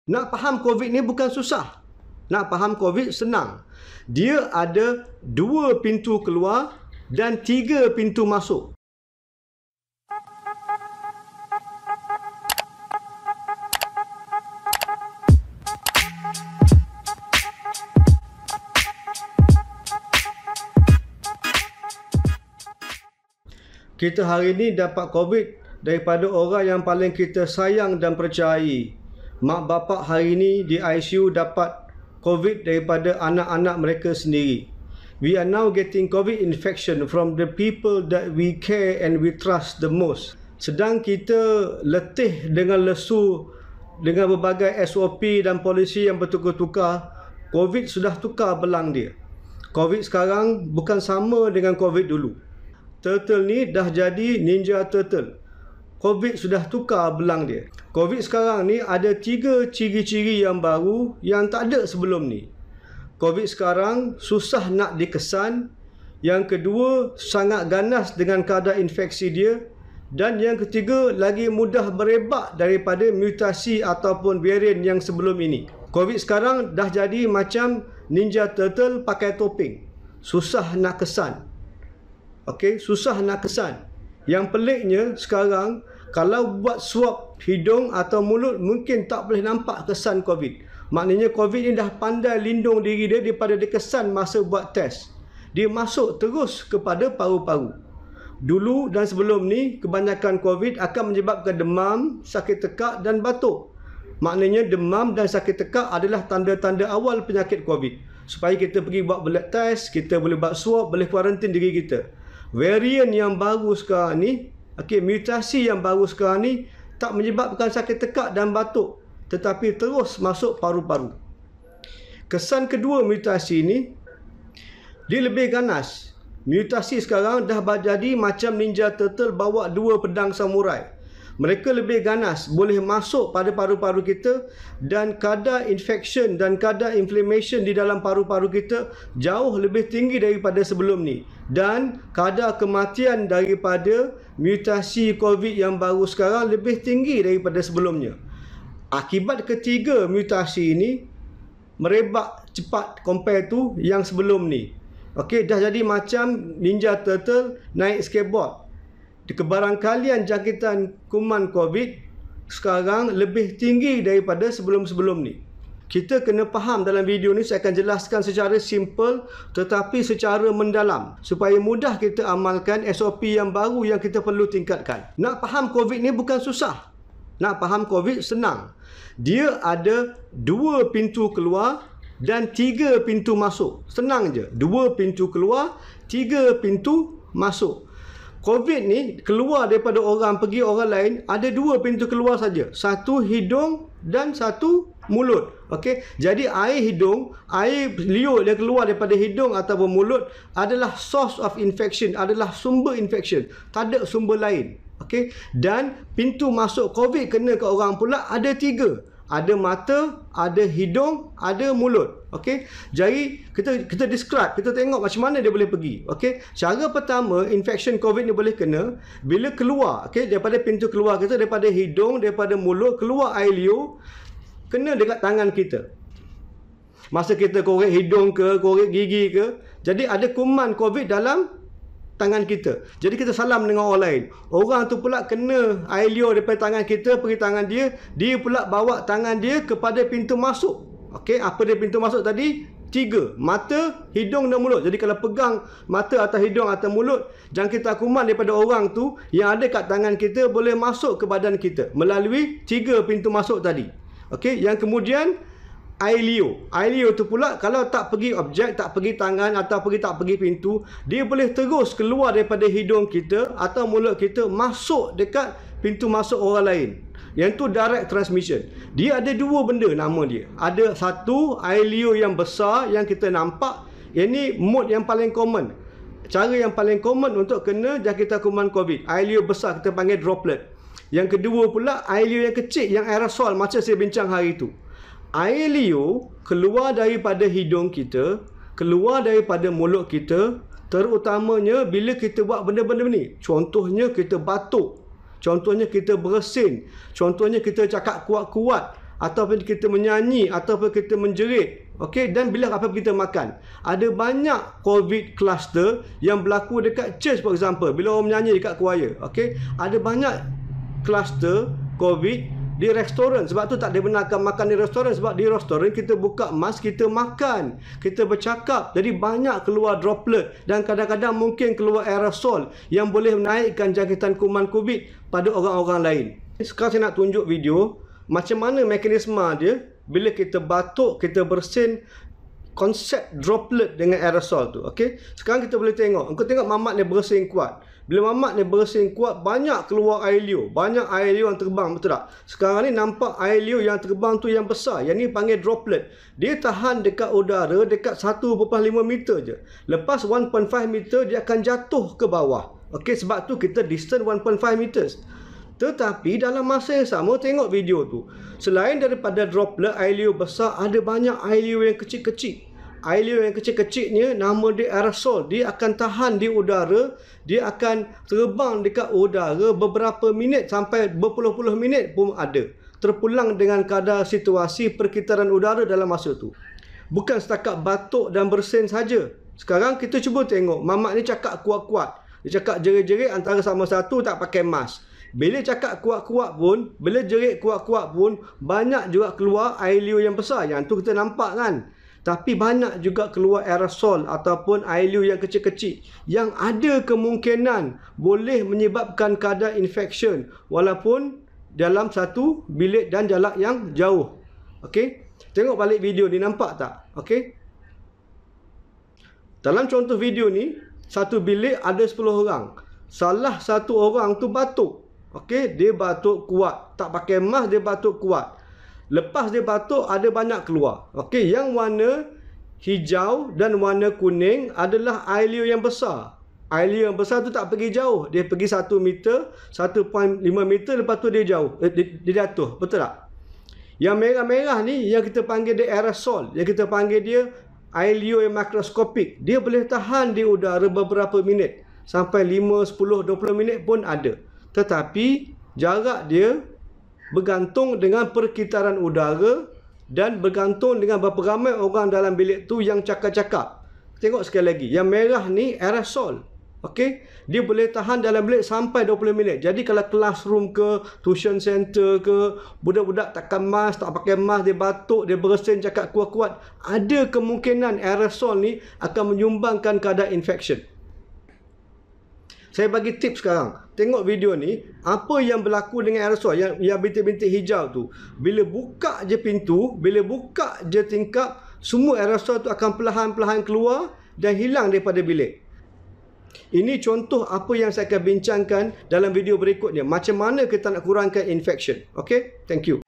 Nak faham COVID ni bukan susah. Nak faham COVID senang. Dia ada 2 pintu keluar dan 3 pintu masuk. Kita hari ini dapat COVID daripada orang yang paling kita sayang dan percayai. Mak bapak hari ini di ICU dapat COVID daripada anak-anak mereka sendiri. We are now getting COVID infection from the people that we care and we trust the most. Sedang kita letih dengan lesu dengan berbagai SOP dan polisi yang bertukar-tukar, COVID sudah tukar belang dia. COVID sekarang bukan sama dengan COVID dulu. Turtle ni dah jadi Ninja Turtle. COVID sudah tukar belang dia. COVID sekarang ni ada 3 ciri-ciri yang baru yang tak ada sebelum ni. COVID sekarang susah nak dikesan. Yang kedua, sangat ganas dengan kadar infeksi dia. Dan yang ketiga, lagi mudah berebak daripada mutasi ataupun varian yang sebelum ini. COVID sekarang dah jadi macam Ninja Turtle pakai topeng. Susah nak kesan. Okey, susah nak kesan. Yang peliknya sekarang, kalau buat swab hidung atau mulut, mungkin tak boleh nampak kesan COVID. Maknanya COVID ni dah pandai lindung diri dia daripada dikesan masa buat test. Dia masuk terus kepada paru-paru. Dulu dan sebelum ni, kebanyakan COVID akan menyebabkan demam, sakit tekak dan batuk. Maknanya demam dan sakit tekak adalah tanda-tanda awal penyakit COVID. Supaya kita pergi buat blood test, kita boleh buat swab, boleh kuarantin diri kita. Varian yang baru sekarang ni, mutasi yang baru sekarang ni tak menyebabkan sakit tekak dan batuk, tetapi terus masuk paru-paru. Kesan kedua mutasi ni, dia lebih ganas. Mutasi sekarang dah jadi macam Ninja Turtle bawa 2 pedang samurai. Mereka lebih ganas, boleh masuk pada paru-paru kita dan kadar infection dan kadar inflammation di dalam paru-paru kita jauh lebih tinggi daripada sebelum ni. Dan kadar kematian daripada mutasi COVID yang baru sekarang lebih tinggi daripada sebelumnya. Akibat ketiga mutasi ini merebak cepat compare tu yang sebelum ni. Okey, dah jadi macam Ninja Turtle naik skateboard. Kebarangkalian jangkitan kuman COVID sekarang lebih tinggi daripada sebelum-sebelum ni. Kita kena faham dalam video ni, saya akan jelaskan secara simple tetapi secara mendalam supaya mudah kita amalkan SOP yang baru yang kita perlu tingkatkan. Nak faham COVID ni bukan susah. Nak faham COVID senang. Dia ada 2 pintu keluar dan 3 pintu masuk. Senang je. 2 pintu keluar, 3 pintu masuk. COVID ni keluar daripada orang pergi orang lain ada 2 pintu keluar saja. Satu hidung dan satu mulut. Okey. Jadi air hidung, air liur yang keluar daripada hidung ataupun mulut adalah source of infection, adalah sumber infection. Tak ada sumber lain. Okey. Dan pintu masuk COVID kena ke orang pula ada 3. Ada mata, ada hidung, ada mulut. Okey. Jadi kita describe, kita tengok macam mana dia boleh pergi. Okey. Cara pertama infection COVID ni boleh kena bila keluar, okey, daripada pintu keluar kita, daripada hidung, daripada mulut, keluar air liur, kena dekat tangan kita. Masa kita korek hidung ke, korek gigi ke, jadi ada kuman COVID dalam tangan kita. Jadi kita salam dengan orang lain. Orang tu pula kena air liur daripada tangan kita pergi tangan dia, dia pula bawa tangan dia kepada pintu masuk. Okey, apa dia pintu masuk tadi? 3, mata, hidung dan mulut. Jadi kalau pegang mata atau hidung atau mulut, jangkitan kuman daripada orang tu yang ada kat tangan kita boleh masuk ke badan kita melalui 3 pintu masuk tadi. Okey, yang kemudian air liur. Air liur tu pula kalau tak pergi objek, tak pergi tangan atau tak pergi pintu, dia boleh terus keluar daripada hidung kita atau mulut kita masuk dekat pintu masuk orang lain. Yang tu direct transmission. Dia ada 2 benda nama dia. Ada satu air liur yang besar yang kita nampak. Ini mode yang paling common. Cara yang paling common untuk kena jangkitan kuman COVID. Air liur besar kita panggil droplet. Yang kedua pula air liur yang kecil yang aerosol macam saya bincang hari tu. Air liur keluar daripada hidung kita, keluar daripada mulut kita, terutamanya bila kita buat benda-benda ni. Contohnya kita batuk, contohnya kita bersin, contohnya kita cakap kuat-kuat, ataupun kita menyanyi, ataupun kita menjerit, okey, dan bila apa kita makan. Ada banyak COVID cluster yang berlaku dekat church, for example, bila orang menyanyi dekat choir, okey. Ada banyak cluster COVID di restoran. Sebab tu tak dibenarkan makan di restoran. Sebab di restoran kita buka mask, kita makan, kita bercakap. Jadi banyak keluar droplet dan kadang-kadang mungkin keluar aerosol yang boleh menaikkan jangkitan kuman COVID pada orang-orang lain. Sekarang saya nak tunjuk video macam mana mekanisme dia bila kita batuk, kita bersin, konsep droplet dengan aerosol tu. Okey, sekarang kita boleh tengok. Engkau tengok mamat ni bersin kuat. Bila mamat ni bersin kuat, banyak keluar air liur. Banyak air liur yang terbang, betul tak? Sekarang ni nampak air liur yang terbang tu yang besar. Yang ni panggil droplet. Dia tahan dekat udara dekat 1.5 meter je. Lepas 1.5 meter dia akan jatuh ke bawah. Okey, sebab tu kita distance 1.5 meters. Tetapi dalam masa yang sama, tengok video tu. Selain daripada droplet air liur besar, ada banyak air liur yang kecil-kecil. Air liur yang kecil-kecilnya nama dia aerosol. Dia akan tahan di udara. Dia akan terbang dekat udara beberapa minit sampai berpuluh-puluh minit pun ada. Terpulang dengan kadar situasi perkitaran udara dalam masa tu. Bukan setakat batuk dan bersin saja. Sekarang kita cuba tengok. Mamat ni cakap kuat-kuat. Dia cakap jerit-jerit antara sama satu tak pakai mask. Bila cakap kuat-kuat pun, bila jerit kuat-kuat pun, banyak juga keluar air liur yang besar. Yang tu kita nampak kan. Tapi banyak juga keluar aerosol ataupun air liur yang kecil-kecil yang ada kemungkinan boleh menyebabkan kadar infection walaupun dalam satu bilik dan jarak yang jauh. Okey, tengok balik video ni, nampak tak? Okey, dalam contoh video ni, satu bilik ada 10 orang. Salah satu orang tu batuk. Okey, dia batuk kuat, tak pakai mask, dia batuk kuat. Lepas dia batuk, ada banyak keluar. Okey, yang warna hijau dan warna kuning adalah air liur yang besar. Air liur yang besar tu tak pergi jauh. Dia pergi 1 meter, 1.5 meter, lepas tu dia jauh. Dia jatuh. Betul tak? Yang merah-merah ni, yang kita panggil dia aerosol. Yang kita panggil dia air liur yang makroskopik. Dia boleh tahan di udara beberapa minit. Sampai 5, 10, 20 minit pun ada. Tetapi, jarak dia bergantung dengan perkitaran udara dan bergantung dengan berapa ramai orang dalam bilik tu yang cakap-cakap. Tengok sekali lagi. Yang merah ni aerosol. Okey, dia boleh tahan dalam bilik sampai 20 minit. Jadi kalau classroom ke, tuition center ke, budak-budak takkan mask, tak pakai mask, dia batuk, dia bersin, cakap kuat-kuat, ada kemungkinan aerosol ni akan menyumbangkan kadar infection. Saya bagi tips sekarang. Tengok video ni. Apa yang berlaku dengan aerosol yang bintik-bintik hijau tu. Bila buka je pintu, bila buka je tingkap, semua aerosol tu akan perlahan-perlahan keluar dan hilang daripada bilik. Ini contoh apa yang saya akan bincangkan dalam video berikutnya. Macam mana kita nak kurangkan infection. Okay? Thank you.